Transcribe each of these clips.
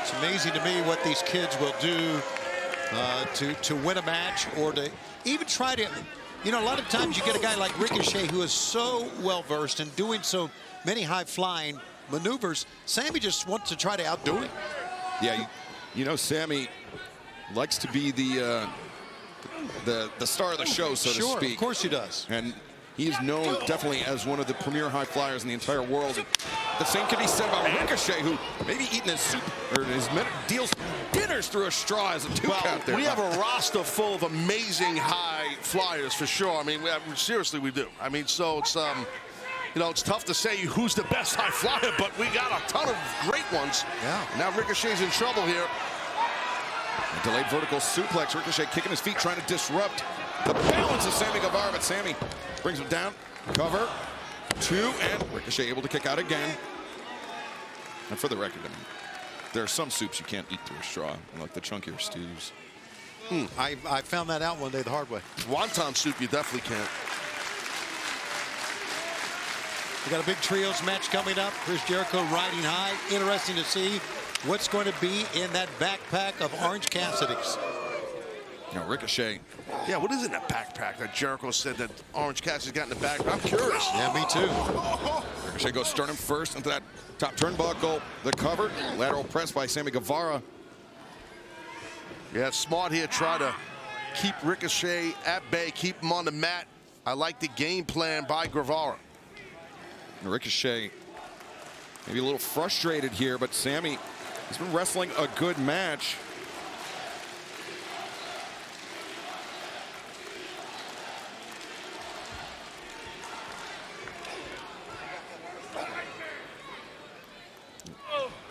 It's amazing to me what these kids will do to win a match, or to even try to, you know, a lot of times you get a guy like Ricochet who is so well versed in doing so many high flying maneuvers. Sammy just wants to try to outdo him. Yeah, you know, Sammy likes to be the star of the show, so to speak. Sure, of course he does. And he is known definitely as one of the premier high flyers in the entire world. And the same can be said about Ricochet, who maybe eating his soup or his deals dinners through a straw as a two-count there. We have a roster full of amazing high flyers for sure. I mean, seriously, we do. I mean, so it's you know, it's tough to say who's the best high flyer, but we got a ton of great ones. Yeah. Now Ricochet's in trouble here. A delayed vertical suplex. Ricochet kicking his feet, trying to disrupt the balance of Sammy Guevara, but Sammy brings him down. Cover, 2, and Ricochet able to kick out again. And for the record, I mean, there are some soups you can't eat through a straw, like the chunkier stews. I found that out one day the hard way. Wonton soup, you definitely can't. We got a big trios match coming up. Chris Jericho riding high. Interesting to see what's going to be in that backpack of Orange Cassidy's. You know, Ricochet. Yeah, what is in that backpack that Jericho said that Orange Cassidy's got in the back? I'm curious. Yeah, me too. Ricochet goes sternum first into that top turnbuckle. The cover, lateral press by Sammy Guevara. Yeah, smart here. Try to keep Ricochet at bay, keep him on the mat. I like the game plan by Guevara. Ricochet maybe a little frustrated here, but Sammy has been wrestling a good match.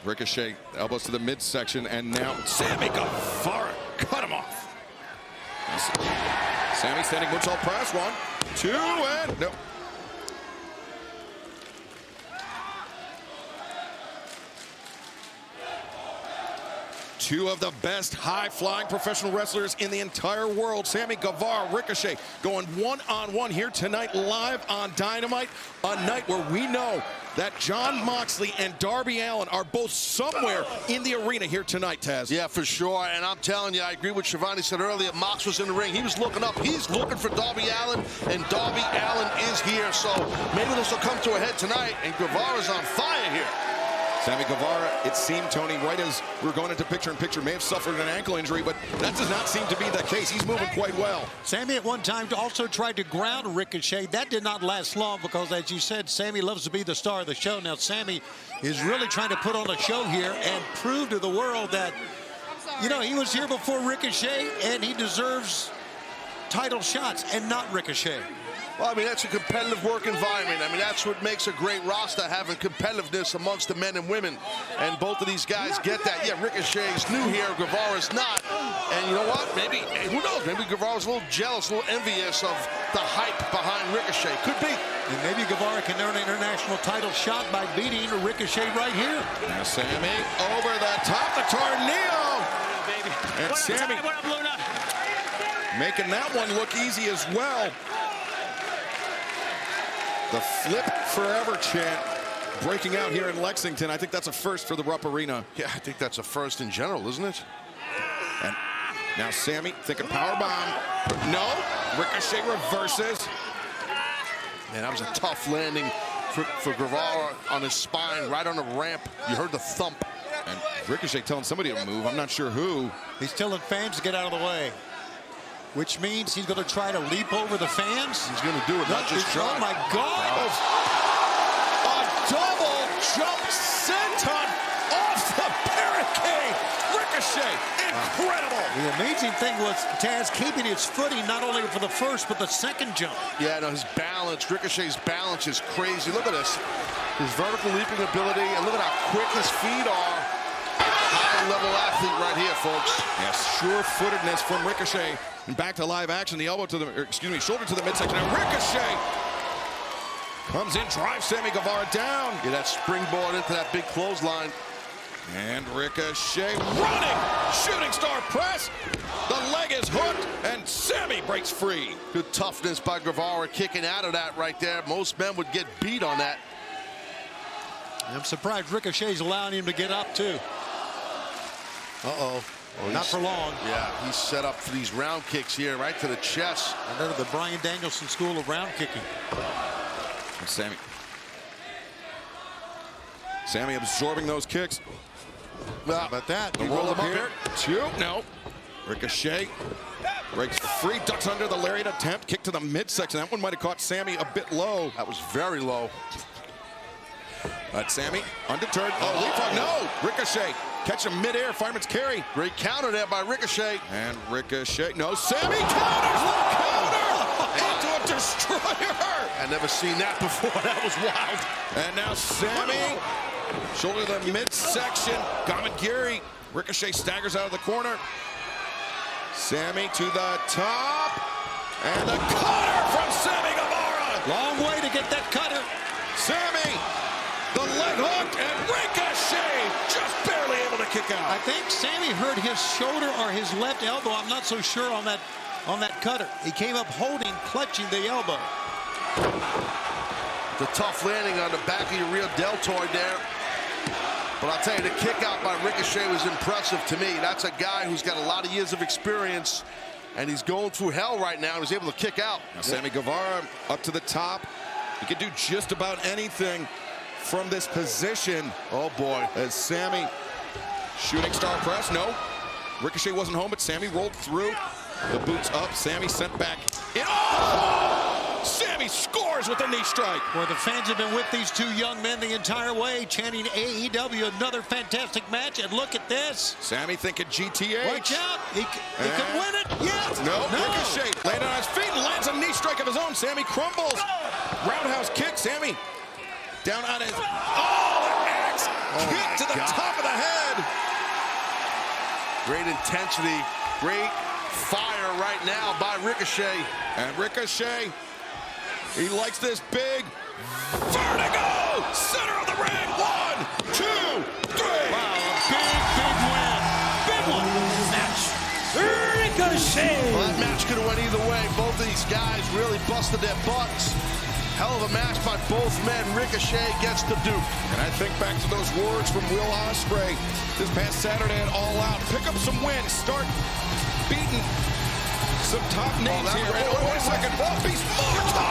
Ricochet elbows to the midsection, and now Sammy Guevara cut him off. Sammy standing moonsault press. 1, 2, and no. Two of the best high-flying professional wrestlers in the entire world. Sammy Guevara, Ricochet, going one-on-one here tonight live on Dynamite. A night where we know that Jon Moxley and Darby Allin are both somewhere in the arena here tonight, Taz. Yeah, for sure. And I'm telling you, I agree with Shivani said earlier. Mox was in the ring. He was looking up. He's looking for Darby Allin, and Darby Allin is here. So maybe this will come to a head tonight, and Guevara's on fire here. Sammy Guevara, it seemed, Tony, right as we're going into picture-in-picture, may have suffered an ankle injury, but that does not seem to be the case. He's moving quite well. Sammy at one time also tried to ground Ricochet. That did not last long because, as you said, Sammy loves to be the star of the show. Now, Sammy is really trying to put on a show here and prove to the world that, you know, he was here before Ricochet, and he deserves title shots and not Ricochet. Well, I mean, that's a competitive work environment. I mean, that's what makes a great roster, having competitiveness amongst the men and women. And both of these guys get that. Yeah, Ricochet's new here, Guevara's not. And you know what? Maybe, who knows? Maybe Guevara's a little jealous, a little envious of the hype behind Ricochet. Could be. And maybe Guevara can earn an international title shot by beating Ricochet right here. Now Sammy over the top, the tornado. Baby. And What Sammy up, what up, Luna? making that one look easy as well. The Flip Forever chant breaking out here in Lexington. I think that's a first for the Rupp Arena. Yeah, I think that's a first in general, isn't it? And now Sammy thinking powerbomb. No, Ricochet reverses. Man, that was a tough landing for Guevara on his spine, right on the ramp. You heard the thump. And Ricochet telling somebody to move. I'm not sure who. He's telling fans to get out of the way, which means he's going to try to leap over the fans. He's going to do it, not just try. Oh, my God. A double jump senton off the barricade. Ricochet, incredible. The amazing thing was Taz keeping his footing not only for the first, but the second jump. Yeah, no, his balance, Ricochet's balance is crazy. Look at this. His vertical leaping ability, and look at how quick his feet are. High-level athlete right here, folks. Yes, sure-footedness from Ricochet. And back to live action, the elbow to the, shoulder to the midsection, and Ricochet comes in, drives Sammy Guevara down. Yeah, that springboard into that big clothesline. And Ricochet running, shooting star press. The leg is hooked, and Sammy breaks free. Good toughness by Guevara, kicking out of that right there. Most men would get beat on that. I'm surprised Ricochet's allowing him to get up, too. Uh-oh. Not for long. Yeah, he's set up for these round kicks here, right to the chest. Another the Bryan Danielson school of round kicking. And Sammy absorbing those kicks. How about that? The roll up here. 2. No. Ricochet breaks free, ducks under the lariat attempt. Kick to the midsection. That one might have caught Sammy a bit low. That was very low. But Sammy, undeterred. Oh, leapfrog. No. Ricochet. Catch him midair. Fireman's carry. Great counter there by Ricochet. And Ricochet. No. Sammy counters the counter into a destroyer. I've never seen that before. That was wild. And now Sammy. Shoulder to the midsection. Gamagiri. Ricochet staggers out of the corner. Sammy to the top. And the cutter from Sammy Guevara. Long way to get that cutter. Sammy, the leg hook, and Ricochet just barely able to kick out. I think Sammy hurt his shoulder or his left elbow. I'm not so sure on that cutter. He came up holding, clutching the elbow. The tough landing on the back of your rear deltoid there. But I'll tell you, the kick out by Ricochet was impressive to me. That's a guy who's got a lot of years of experience, and he's going through hell right now. He's able to kick out. Now, Sammy Guevara up to the top. He can do just about anything from this position. Oh, boy. As Sammy, shooting star press, no. Ricochet wasn't home, but Sammy rolled through. The boots up, Sammy sent back. Sammy scores with a knee strike. Well, the fans have been with these two young men the entire way, chanting AEW, another fantastic match, and look at this. Sammy thinking GTH. Watch out, he could win it, yes. No, Ricochet landed on his feet and lands a knee strike of his own. Sammy crumbles. Roundhouse kick, Sammy down on his, the axe kick to the top of the head. Great intensity, great fire right now by Ricochet. And Ricochet, he likes this big vertigo. Center of the ring. 1, 2, 3. Wow, a big win. Big one. Match. Ricochet. Well, that match could have went either way. Both of these guys really busted their butts. Hell of a match by both men. Ricochet gets the Duke. And I think back to those words from Will Ospreay this past Saturday at All Out. Pick up some wins. Start beating some top names here. Wait a second. Beast Mortos.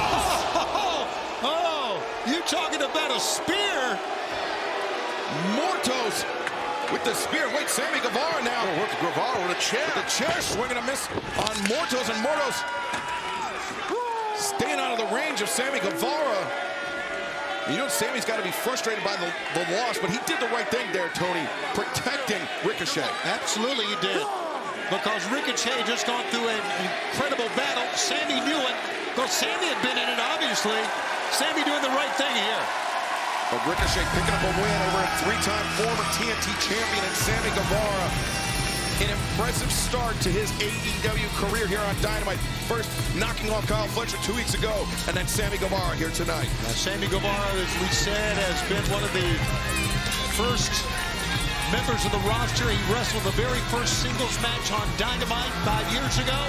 Oh, you talking about a spear? Mortos with the spear. Wait, Sammy Guevara now. Oh, with Guevara with a chair. The chair swinging a miss on Mortos, and Mortos staying out of the range of Sammy Guevara. You know, Sammy's got to be frustrated by the loss, but he did the right thing there, Tony, protecting Ricochet. Absolutely he did. Because Ricochet just gone through an incredible battle. Sammy knew it. Because Sammy had been in it, obviously. Sammy doing the right thing here. But Ricochet picking up a win over a 3-time former TNT champion in Sammy Guevara. An impressive start to his AEW career here on Dynamite. First, knocking off Kyle Fletcher 2 weeks ago, and then Sammy Guevara here tonight. Now, Sammy Guevara, as we said, has been one of the first members of the roster. He wrestled the very first singles match on Dynamite 5 years ago.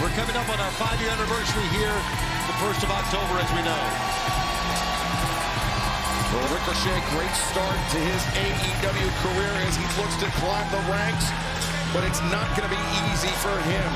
We're coming up on our 5-year anniversary here, the 1st of October, as we know. Well, Ricochet, great start to his AEW career as he looks to climb the ranks, but it's not going to be easy for him.